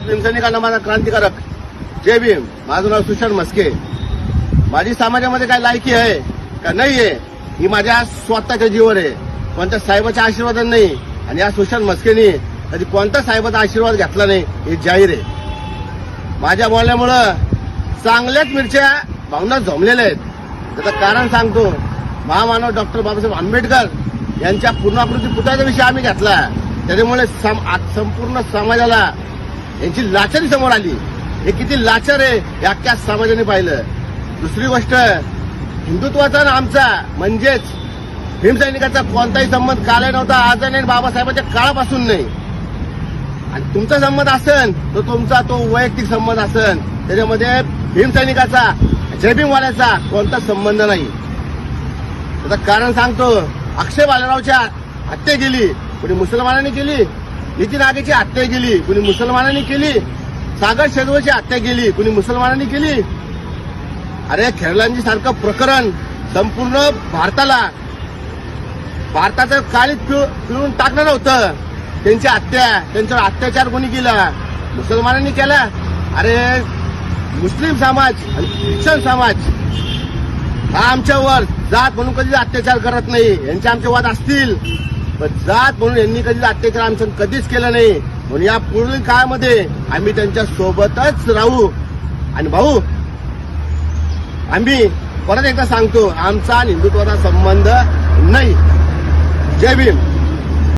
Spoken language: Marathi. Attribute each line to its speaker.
Speaker 1: भीमसैनिकांना माझा क्रांतिकारक जय भीम. माझं नाव सुशांत मस्के. माझी समाजामध्ये काय लायकी आहे का नाही आहे ही माझ्या स्वतःच्या जीवर आहे. कोणत्या साहेबाच्या आशीर्वादाने नाही आणि या सुशांत मस्केनी कधी कोणत्या साहेबाचा आशीर्वाद घेतला नाही हे जाहीर आहे. माझ्या बोलण्यामुळं चांगल्याच मिरच्या भावना जमलेल्या आहेत. त्याचं कारण सांगतो. महामानव डॉक्टर बाबासाहेब आंबेडकर यांच्या पूर्णाकृती पुतळ्याचा विषय आम्ही घेतला. त्याच्यामुळे संपूर्ण समाजाला यांची लाचारी समोर आली. हे किती लाचार आहे हे अख्ख्या समाजाने पाहिलं. दुसरी गोष्ट, हिंदुत्वाचा आणि आमचा म्हणजेच भीमसैनिकाचा कोणताही संबंध काल नव्हता, आज नाही, बाबासाहेबांच्या काळापासून नाही. आणि तुमचा संबंध असेल तर तुमचा तो वैयक्तिक संबंध असेल. त्याच्यामध्ये भीमसैनिकाचा जय भीमवाल्याचा कोणता संबंध नाही. त्याचं कारण सांगतो. अक्षय बालरावच्या हत्या केली कुणी मुसलमानांनी केली. नितीन आगेची हत्या केली कुणी मुसलमानांनी केली. सागर शेजवळची हत्या केली कुणी मुसलमानांनी केली. अरे खेरलांजी सारखं प्रकरण संपूर्ण भारताचं काळीत पिळून टाकणार होतं. त्यांची हत्या, त्यांच्यावर अत्याचार कोणी केला? मुसलमानांनी केला. अरे मुस्लिम समाज आणि ख्रिश्चन समाज हा आमच्यावर जात म्हणून कधीच अत्याचार करत नाही. यांचे आमचे वाद असतील पण जात म्हणून यांनी कधीच अत्याचार आमचं कधीच केलं नाही. म्हणून या पुढील काळामध्ये आम्ही त्यांच्या सोबतच राहू. आणि भाऊ, आम्ही परत एकदा सांगतो, आमचा हिंदुत्वाचा संबंध नाही. जय भीम.